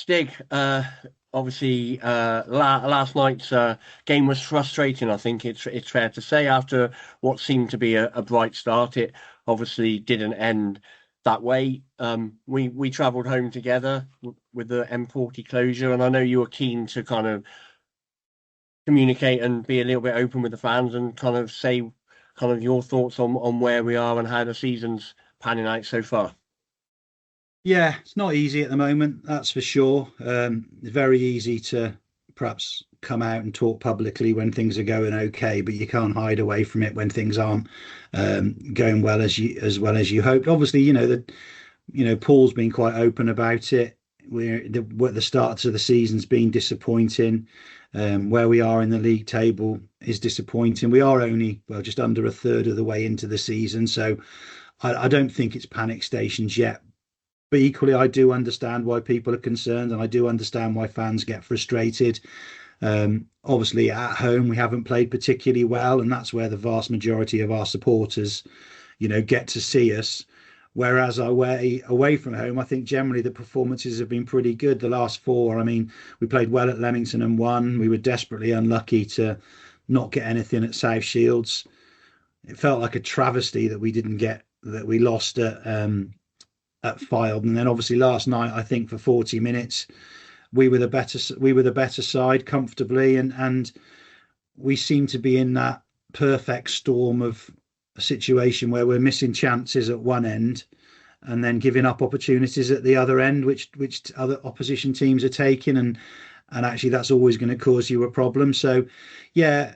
Stig, obviously, last night's game was frustrating. I think it's fair to say after what seemed to be a bright start, it obviously didn't end that way. We travelled home together with the M40 closure, and I know you were keen to kind of communicate and be a little bit open with the fans and kind of say kind of your thoughts on where we are and how the season's panning out so far. Yeah, it's not easy at the moment, that's for sure. It's very easy to perhaps come out and talk publicly when things are going okay, but you can't hide away from it when things aren't going well as you hoped. Obviously, Paul's been quite open about it. What the start of the season's been disappointing. Where we are in the league table is disappointing. We are only just under a third of the way into the season, so I don't think it's panic stations yet. But equally, I do understand why people are concerned, and I do understand why fans get frustrated. Obviously, at home, we haven't played particularly well, and that's where the vast majority of our supporters, get to see us. Whereas away from home, I think generally the performances have been pretty good. The last four, I mean, we played well at Leamington and won. We were desperately unlucky to not get anything at South Shields. It felt like a travesty that we lost at Fylde, and then obviously last night, I think for 40 minutes, we were the better side comfortably, and we seem to be in that perfect storm of a situation where we're missing chances at one end and then giving up opportunities at the other end, which other opposition teams are taking, and actually that's always going to cause you a problem. So, yeah,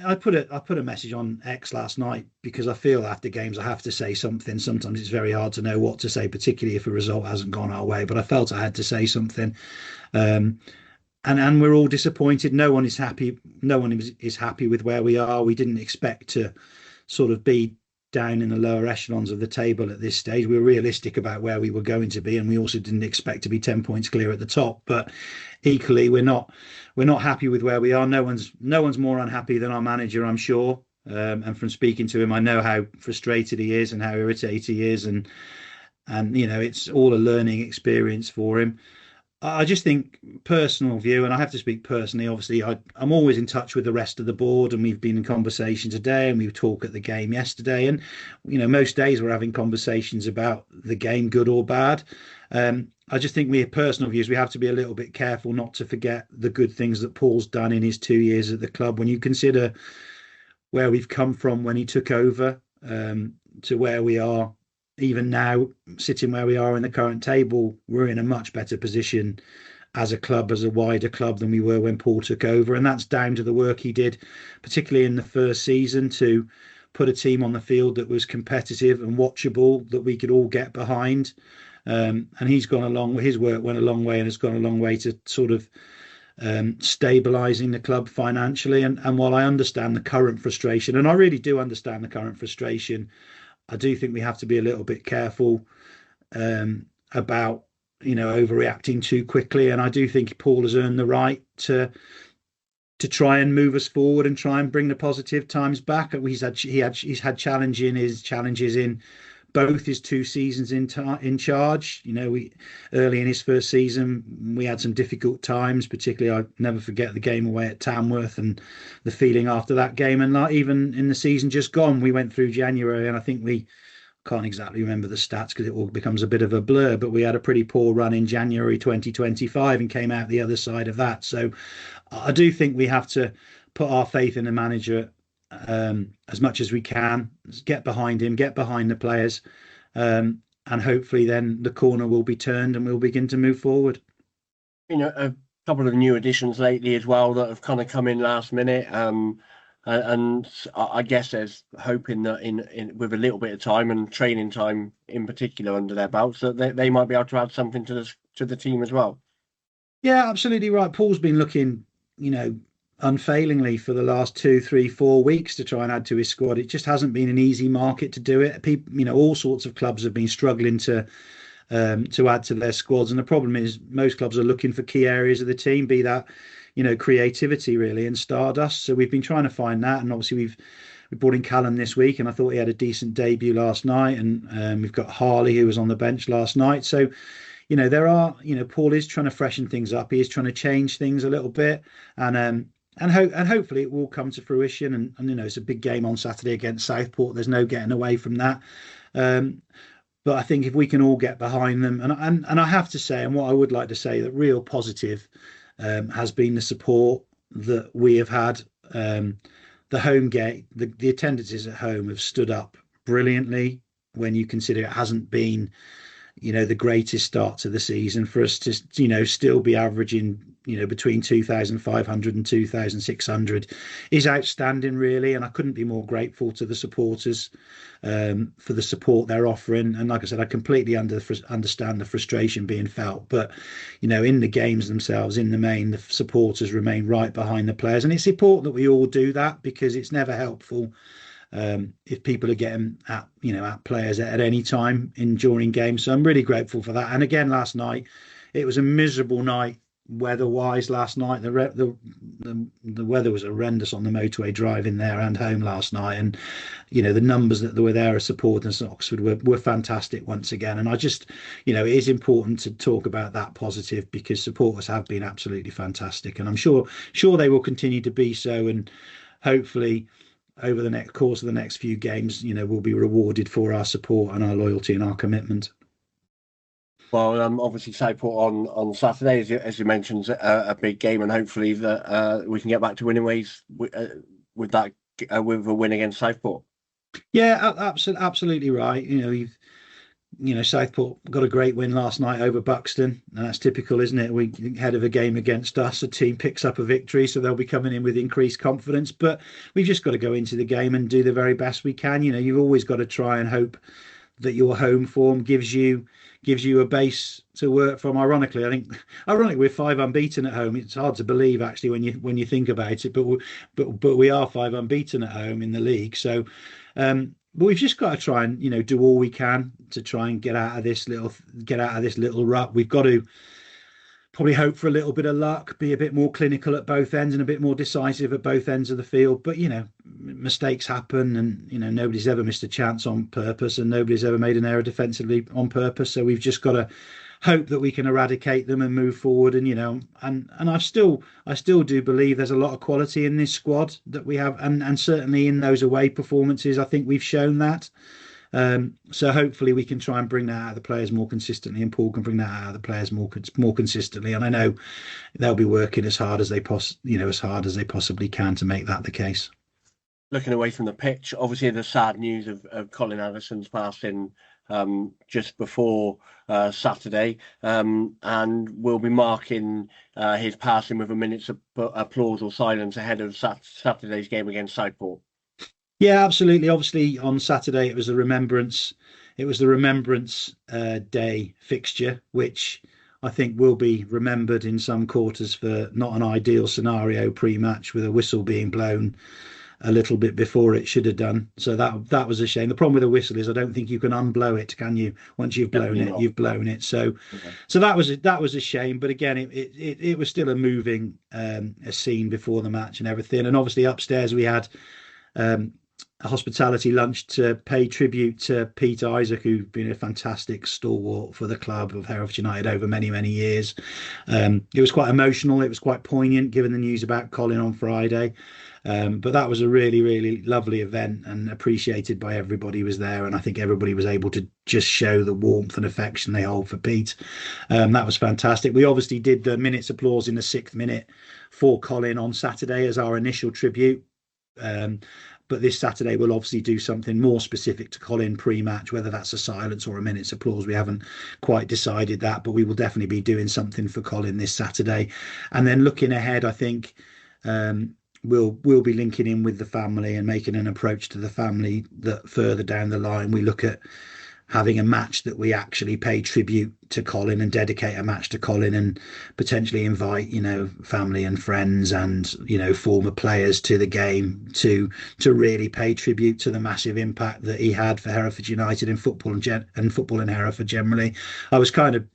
I put a message on X last night because I feel after games I have to say something. Sometimes it's very hard to know what to say, particularly if a result hasn't gone our way. But I felt I had to say something, um, and we're all disappointed. No one is happy. No one is happy with where we are. We didn't expect to sort of be down in the lower echelons of the table at this stage. We were realistic about where we were going to be, and we also didn't expect to be 10 points clear at the top. But equally, we're not happy with where we are. No one's more unhappy than our manager, I'm sure. And from speaking to him, I know how frustrated he is and how irritated he is, and it's all a learning experience for him. I just think personal view, and I have to speak personally. Obviously, I'm always in touch with the rest of the board, and we've been in conversation today, and we talk at the game yesterday, and most days we're having conversations about the game, good or bad. I just think personal views, we have to be a little bit careful not to forget the good things that Paul's done in his 2 years at the club. When you consider where we've come from when he took over, to where we are even now, sitting where we are in the current table, we're in a much better position as a club, as a wider club, than we were when Paul took over. And that's down to the work he did, particularly in the first season, to put a team on the field that was competitive and watchable, that we could all get behind. And his work went a long way, and has gone a long way to sort of stabilising the club financially. And while I understand the current frustration, and I really do understand the current frustration, I do think we have to be a little bit careful about overreacting too quickly. And I do think Paul has earned the right to try and move us forward and try and bring the positive times back. He's had challenges in both his 2 seasons in charge. We early in his first season, we had some difficult times. Particularly, I never forget the game away at Tamworth and the feeling after that game. And like, even in the season just gone, we went through January, and I think we can't exactly remember the stats because it all becomes a bit of a blur. But we had a pretty poor run in January 2025 and came out the other side of that. So I do think we have to put our faith in the manager as much as we can, get behind him, get behind the players, and hopefully then the corner will be turned and we'll begin to move forward. A couple of new additions lately as well that have kind of come in last minute. And I guess there's hoping that in with a little bit of time and training time in particular under their belts, that they might be able to add something to the team as well. Yeah, absolutely right. Paul's been looking, unfailingly for the last 2, 3, 4 weeks to try and add to his squad. It just hasn't been an easy market to do it. People, all sorts of clubs have been struggling to add to their squads, and the problem is most clubs are looking for key areas of the team, be that creativity really and stardust. So we've been trying to find that, and obviously we brought in Callum this week, and I thought he had a decent debut last night, and we've got Harley who was on the bench last night. So there are, Paul is trying to freshen things up. He is trying to change things a little bit, and hopefully it will come to fruition. And it's a big game on Saturday against Southport. There's no getting away from that. Um, but I think if we can all get behind them, and I have to say, and what I would like to say, that real positive has been the support that we have had. The home gate, the attendances at home have stood up brilliantly when you consider it hasn't been, the greatest start to the season. For us to, still be averaging, between 2,500 and 2,600 is outstanding, really. And I couldn't be more grateful to the supporters for the support they're offering. And like I said, I completely understand the frustration being felt. But, in the games themselves, in the main, the supporters remain right behind the players. And it's important that we all do that, because it's never helpful if people are getting at players at any time in during games. So I'm really grateful for that. And again, last night it was a miserable night weather-wise. Last night the weather was horrendous on the motorway driving there and home last night, and the numbers that were there as supporters at Oxford were fantastic once again. And I just, it is important to talk about that positive, because supporters have been absolutely fantastic, and I'm sure they will continue to be so. And hopefully over the next course of the next few games, we'll be rewarded for our support and our loyalty and our commitment. Well, obviously Southport on Saturday, as you mentioned, a big game, and hopefully that we can get back to winning ways with that with a win against Southport. Yeah, absolutely right. Southport got a great win last night over Buxton, and that's typical, isn't it? We head of a game against us, a team picks up a victory, so they'll be coming in with increased confidence. But we've just got to go into the game and do the very best we can. You've always got to try and hope that your home form gives you a base to work from. Ironically, we're 5 unbeaten at home. It's hard to believe, actually, when you think about it, but we are 5 unbeaten at home in the league. So but we've just got to try and do all we can to try and get out of this little rut. We've got to probably hope for a little bit of luck, be a bit more clinical at both ends and a bit more decisive at both ends of the field. But mistakes happen, and nobody's ever missed a chance on purpose, and nobody's ever made an error defensively on purpose. So we've just got to hope that we can eradicate them and move forward. And I still do believe there's a lot of quality in this squad that we have, and certainly in those away performances, I think we've shown that. So hopefully we can try and bring that out of the players more consistently, and Paul can bring that out of the players more consistently. And I know they'll be working as hard as they possibly can to make that the case. Looking away from the pitch, obviously the sad news of Colin Addison's passing just before Saturday, and we'll be marking his passing with a minute's applause or silence ahead of Saturday's game against Southport. Yeah, absolutely. Obviously, on Saturday it was the Remembrance Day fixture, which I think will be remembered in some quarters for not an ideal scenario pre-match, with a whistle being blown a little bit before it should have done. So that was a shame. The problem with a whistle is I don't think you can unblow it, can you? Once you've blown it, you've blown it. So that was a shame. But again, it was still a moving a scene before the match and everything. And obviously upstairs we had a hospitality lunch to pay tribute to Pete Isaac, who's been a fantastic stalwart for the club of Hereford United over many, many years. It was quite emotional. It was quite poignant, given the news about Colin on Friday. But that was a really, really lovely event, and appreciated by everybody who was there. And I think everybody was able to just show the warmth and affection they hold for Pete. That was fantastic. We obviously did the minute's applause in the 6th minute for Colin on Saturday as our initial tribute. But this Saturday we'll obviously do something more specific to Colin pre-match, whether that's a silence or a minute's applause. We haven't quite decided that, but we will definitely be doing something for Colin this Saturday. And then looking ahead, I think we'll be linking in with the family and making an approach to the family that further down the line we look at having a match that we actually pay tribute to Colin and dedicate a match to Colin, and potentially invite family and friends and former players to the game to really pay tribute to the massive impact that he had for Hereford United in football and football in Hereford generally. I was kind of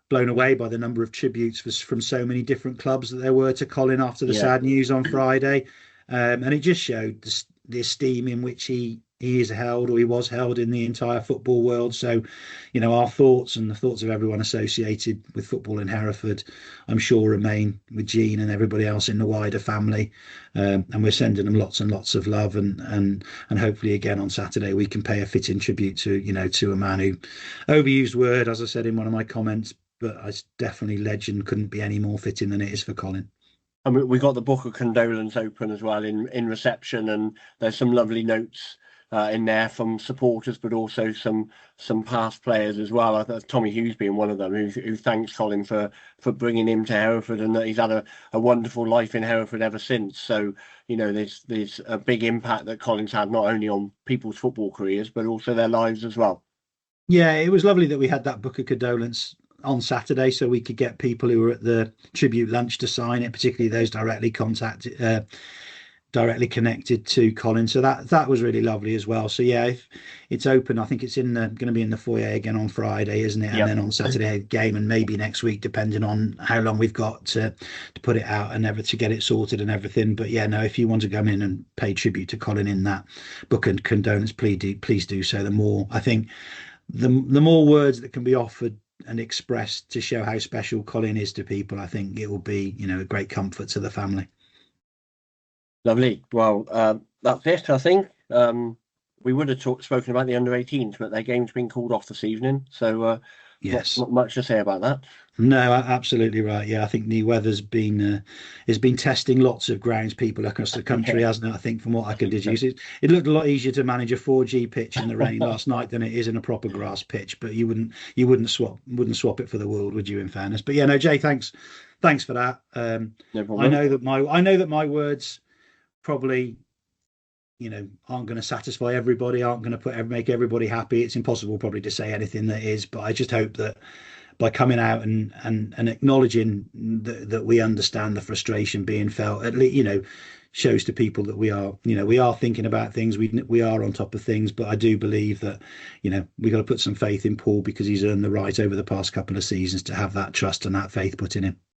blown away by the number of tributes from so many different clubs that there were to Colin after the sad news on Friday, and it just showed the esteem in which he he is held, or he was held, in the entire football world. So, our thoughts and the thoughts of everyone associated with football in Hereford, I'm sure, remain with Gene and everybody else in the wider family. And we're sending them lots and lots of love, and hopefully again on Saturday we can pay a fitting tribute to to a man who, overused word, as I said in one of my comments, but it's definitely legend couldn't be any more fitting than it is for Colin. And we got the book of condolence open as well in reception, and there's some lovely notes in there from supporters, but also some past players as well. Tommy Hughes being one of them, who thanks Colin for bringing him to Hereford, and that he's had a wonderful life in Hereford ever since. So there's a big impact that Colin's had, not only on people's football careers but also their lives as well. Yeah, it was lovely that we had that book of condolence on Saturday, so we could get people who were at the tribute lunch to sign it, particularly those directly connected to Colin. So that was really lovely as well. So yeah, if it's open, I think it's going to be in the foyer again on Friday, isn't it? And Yeah, then on Saturday game, and maybe next week, depending on how long we've got to put it out and ever to get it sorted and everything. But yeah, no, if you want to come in and pay tribute to Colin in that book and condolence, please do so. The more, I think, the more words that can be offered and expressed to show how special Colin is to people, I think it will be, a great comfort to the family. lovely. Well, that's it, I think. We would have spoken about the under-18s, but their game's been called off this evening, so Yes. not much to say about that. No, absolutely right. Yeah, I think the weather's been has been testing lots of grounds people across the country, Yeah, hasn't it? I think from what I I can think so. deduce, it looked a lot easier to manage a 4G pitch in the rain last night than it is in a proper grass pitch. But you wouldn't swap it for the world, would you? In fairness, but yeah, no, Jay, thanks for that. No I problem. know that my words probably, aren't going to satisfy everybody, aren't going to make everybody happy. It's impossible probably to say anything that is, but I just hope that by coming out and acknowledging that we understand the frustration being felt, at least, shows to people that we are thinking about things, we are on top of things. But I do believe that we got to put some faith in Paul, because he's earned the right over the past couple of seasons to have that trust and that faith put in him.